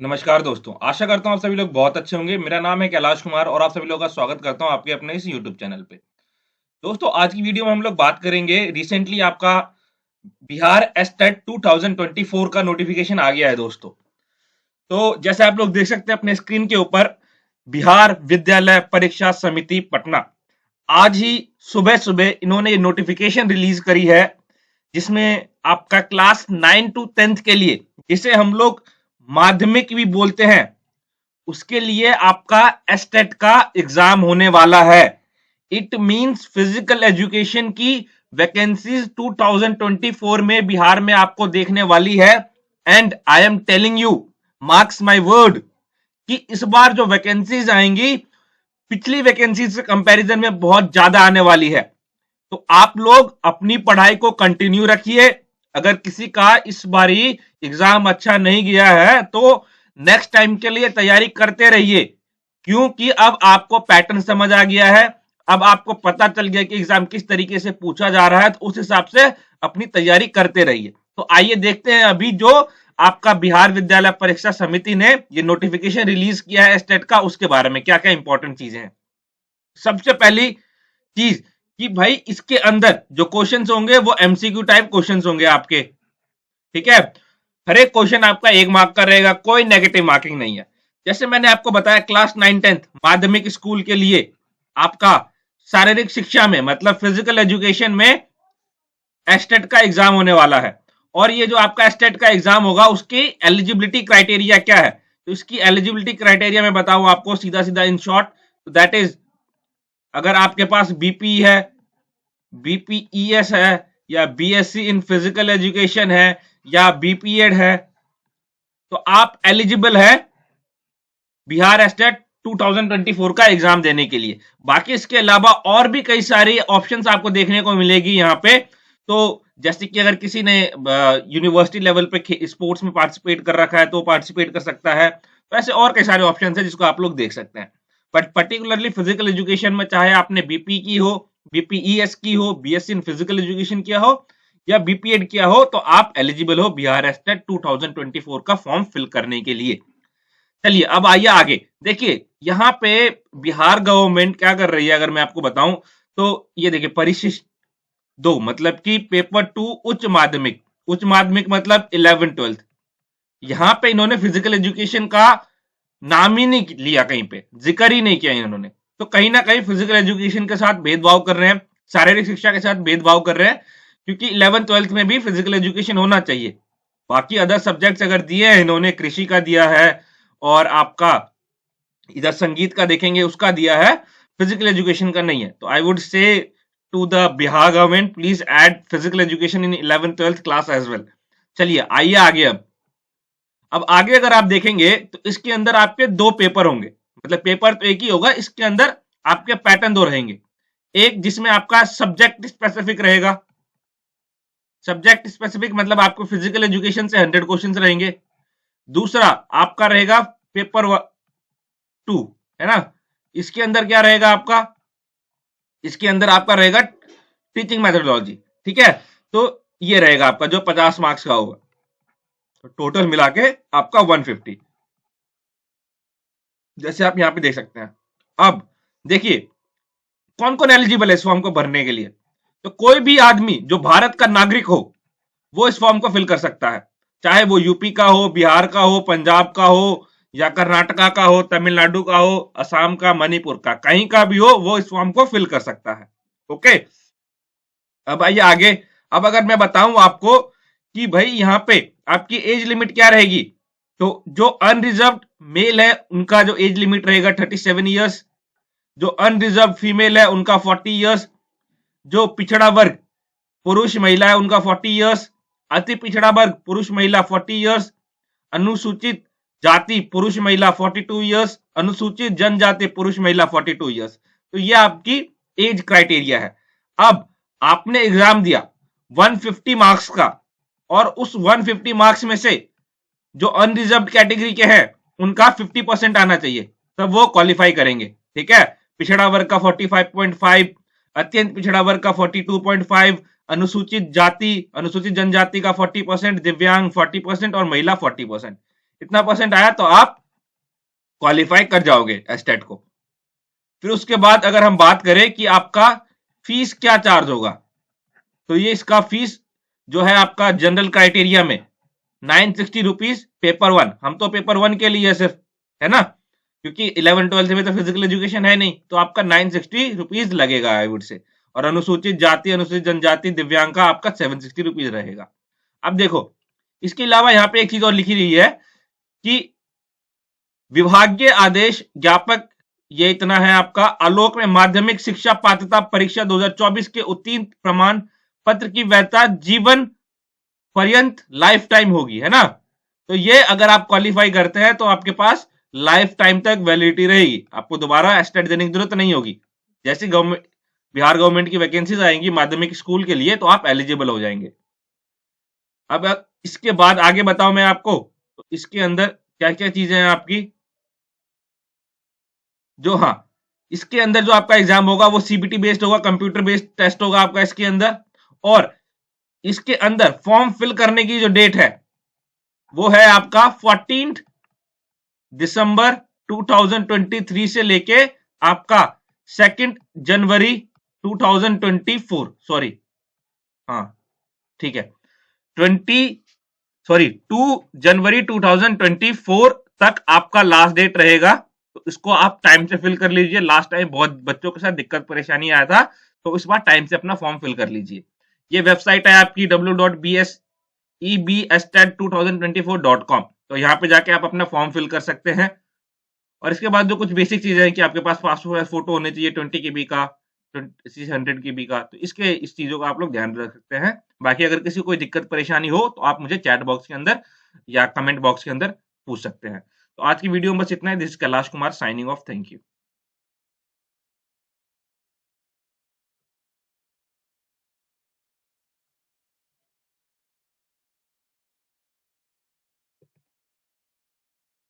नमस्कार दोस्तों, आशा करता हूँ आप सभी लोग बहुत अच्छे होंगे। मेरा नाम है कैलाश कुमार और आप सभी लोगों का स्वागत करता हूँ आपके अपने इस यूट्यूब चैनल पे। दोस्तों, आज की वीडियो में हम लोग बात करेंगे। रिसेंटली आपका बिहार एस्टेट 2024 का नोटिफिकेशन आ गया है दोस्तों। तो जैसे आप लोग देख सकते हैं अपने स्क्रीन के ऊपर, बिहार विद्यालय परीक्षा समिति पटना आज ही सुबह सुबह इन्होंने ये नोटिफिकेशन रिलीज करी है, जिसमें आपका क्लास 9 टू 10th के लिए, जिसे हम लोग माध्यमिक भी बोलते हैं, उसके लिए आपका एस्टेट का एग्जाम होने वाला है। इट मींस फिजिकल एजुकेशन की वैकेंसीज 2024 में बिहार में आपको देखने वाली है। And I am telling you, marks my word, कि इस बार जो वैकेंसीज आएंगी पिछली वैकेंसीज से कंपैरिजन में बहुत ज्यादा आने वाली है। तो आप लोग अपनी पढ़ाई को कंटिन्यू रखिए। अगर किसी का इस बारी एग्जाम अच्छा नहीं गया है तो नेक्स्ट टाइम के लिए तैयारी करते रहिए, क्योंकि अब आपको पैटर्न समझ आ गया है। अब आपको पता चल गया कि एग्जाम किस तरीके से पूछा जा रहा है, तो उस हिसाब से अपनी तैयारी करते रहिए। तो आइए देखते हैं अभी जो आपका बिहार विद्यालय परीक्षा समिति ने ये नोटिफिकेशन रिलीज किया है स्टेट का, उसके बारे में क्या क्या इंपॉर्टेंट चीजें हैं। सबसे पहली चीज कि भाई इसके अंदर जो क्वेश्चंस होंगे वो एमसीक्यू टाइप क्वेश्चंस होंगे आपके। ठीक है, हर एक क्वेश्चन आपका 1 मार्क का रहेगा, कोई नेगेटिव मार्किंग नहीं है। जैसे मैंने आपको बताया, क्लास 9-10 माध्यमिक स्कूल के लिए आपका शारीरिक शिक्षा में मतलब फिजिकल एजुकेशन में एस्टेट का एग्जाम होने वाला है। और ये जो आपका एस्टेट का एग्जाम होगा उसकी एलिजिबिलिटी क्राइटेरिया क्या है, तो इसकी एलिजिबिलिटी क्राइटेरिया मैं बताऊं आपको सीधा सीधा इन शॉर्ट, दैट इज अगर आपके पास बीपी है, बीपीईएस है, या बीएससी इन फिजिकल एजुकेशन है, या बीपीएड है, तो आप एलिजिबल है बिहार एस्टेट 2024 का एग्जाम देने के लिए। बाकी इसके अलावा और भी कई सारी ऑप्शंस आपको देखने को मिलेगी यहाँ पे। तो जैसे कि अगर किसी ने यूनिवर्सिटी लेवल पे स्पोर्ट्स में पार्टिसिपेट कर रखा है तो पार्टिसिपेट कर सकता है। तो ऐसे और कई सारे ऑप्शंस है जिसको आप लोग देख सकते हैं। बट पर्टिकुलरली फिजिकल एजुकेशन में चाहे आपने बीपी की हो, बीपीईएस की हो, बीएससी इन फिजिकल एजुकेशन किया हो, या बीपीएड किया हो, तो आप एलिजिबल हो बिहार एस्टेट 2024 का फॉर्म फिल करने के लिए। चलिए अब आइए आगे देखिए, यहाँ पे बिहार गवर्नमेंट क्या कर रही है अगर मैं आपको बताऊं तो ये देखिए, परिशिष्ट 2 मतलब कि पेपर 2 उच्च माध्यमिक मतलब 11th-12th, यहाँ पे इन्होंने फिजिकल एजुकेशन का नाम ही नहीं लिया, कहीं पे जिक्र ही नहीं किया इन्होंने। तो कहीं ना कहीं फिजिकल एजुकेशन के साथ भेदभाव कर रहे हैं, शारीरिक शिक्षा के साथ भेदभाव कर रहे हैं, क्योंकि 11th-12th में भी फिजिकल एजुकेशन होना चाहिए। बाकी अदर सब्जेक्ट्स अगर दिए हैं इन्होंने, कृषि का दिया है और आपका इधर संगीत का देखेंगे उसका दिया है, फिजिकल एजुकेशन का नहीं है। तो I would say to the Bihar government, please add physical education in 11th-12th class as well. चलिए आइए आगे। अब आगे अगर आप देखेंगे तो इसके अंदर आपके 2 पेपर होंगे, मतलब पेपर तो एक ही होगा, इसके अंदर आपके पैटर्न 2 रहेंगे। एक जिसमें आपका सब्जेक्ट स्पेसिफिक रहेगा, सब्जेक्ट स्पेसिफिक मतलब आपको फिजिकल एजुकेशन से 100 क्वेश्चंस रहेंगे। दूसरा आपका रहेगा पेपर 2, है ना। इसके अंदर क्या रहेगा आपका, इसके अंदर आपका रहेगा टीचिंग मेथोडोलॉजी। ठीक है, तो ये रहेगा आपका जो 50 मार्क्स का होगा, तो टोटल मिला के आपका 150, जैसे आप यहां पे देख सकते हैं। अब देखिए कौन कौन एलिजिबल है इस फॉर्म को भरने के लिए। तो कोई भी आदमी जो भारत का नागरिक हो वो इस फॉर्म को फिल कर सकता है, चाहे वो यूपी का हो, बिहार का हो, पंजाब का हो, या कर्नाटका का हो, तमिलनाडु का हो, असम का, मणिपुर का, कहीं का भी हो, वो इस फॉर्म को फिल कर सकता है। ओके, अब आइए आगे। अब अगर मैं बताऊं आपको कि भाई यहाँ पे आपकी एज लिमिट क्या रहेगी, तो जो अनरिजर्व मेल है उनका जो एज लिमिट रहेगा 37 ईयर्स, जो अनरिजर्व फीमेल है उनका 40 ईयर्स, जो पिछड़ा वर्ग पुरुष महिला है उनका 40 ईयर्स, अति पिछड़ा वर्ग पुरुष महिला 40 ईयर्स, अनुसूचित जाति पुरुष महिला 42 ईयर्स, अनुसूचित जनजाति पुरुष महिला 42 ईयर्स। तो ये आपकी एज क्राइटेरिया है। अब आपने एग्जाम दिया 150 मार्क्स का, और उस 150 मार्क्स में से जो अनरिजर्व कैटेगरी के हैं उनका 50% आना चाहिए, तब वो क्वालिफाई करेंगे। ठीक है, पिछड़ा वर्ग का 45.5, अत्यंत पिछड़ा वर्ग का 42.5, अनुसूचित जनजाति का 40%, दिव्यांग 40% और महिला 40%। इतना परसेंट आया तो आप क्वालिफाई कर जाओगे एस्टेट को। फिर उसके बाद अगर हम बात करें कि आपका फीस क्या चार्ज होगा, तो ये इसका फीस जो है आपका जनरल क्राइटेरिया में 960 रुपीज पेपर वन। हम तो पेपर वन के लिए सिर्फ, है ना, क्योंकि 11-12 में तो फिजिकल एजुकेशन है नहीं, तो आपका 960 रुपीज लगेगा आई वुड से। और अनुसूचित जाति, अनुसूचित जनजाति, दिव्यांग का आपका 760 रुपीज रहेगा। अब देखो, इसके अलावा यहाँ पे एक चीज और लिखी रही है कि विभागीय आदेश ज्ञापक, ये इतना है आपका, आलोक में माध्यमिक शिक्षा पात्रता परीक्षा 2024 के उत्तीर्ण प्रमाण पत्र की वैधता जीवन पर्यंत लाइफ टाइम होगी, है ना। तो ये अगर आप क्वालिफाई करते हैं तो आपके पास लाइफ टाइम तक वैलिडिटी रहेगी, आपको दोबारा एस्टेट देने की जरूरत नहीं होगी। जैसे गवर्नमेंट, बिहार गवर्नमेंट की वैकेंसीज आएंगी माध्यमिक स्कूल के लिए, तो आप एलिजिबल हो जाएंगे। अब इसके बाद आगे बताओ मैं आपको, तो इसके अंदर क्या क्या चीजें हैं आपकी, जो, हाँ, इसके अंदर जो आपका एग्जाम होगा वो सीबीटी बेस्ड होगा, कंप्यूटर बेस्ड टेस्ट होगा आपका इसके अंदर। और इसके अंदर फॉर्म फिल करने की जो डेट है वो है आपका 14 दिसंबर 2023 से लेके आपका 2 जनवरी 2024, सॉरी, हाँ ठीक है, 2 जनवरी 2024 तक आपका लास्ट डेट रहेगा। तो इसको आप टाइम से फिल कर लीजिए। लास्ट टाइम बहुत बच्चों के साथ दिक्कत परेशानी आया था, तो इस बार टाइम से अपना फॉर्म फिल कर लीजिए। ये वेबसाइट है आपकी www.ebstat2024.com, तो यहाँ पे जाके आप अपना फॉर्म फिल कर सकते हैं। और इसके बाद जो कुछ बेसिक चीजें हैं कि आपके पास पासपोर्ट फोटो होने चाहिए 20 KB का, 100 KB का, तो इस चीजों का आप लोग ध्यान रख सकते हैं। बाकी अगर किसी को कोई दिक्कत परेशानी हो तो आप मुझे चैट बॉक्स के अंदर या कमेंट बॉक्स के अंदर पूछ सकते हैं। तो आज की वीडियो में बस इतना है। This is Kailash Kumar signing off. Thank you.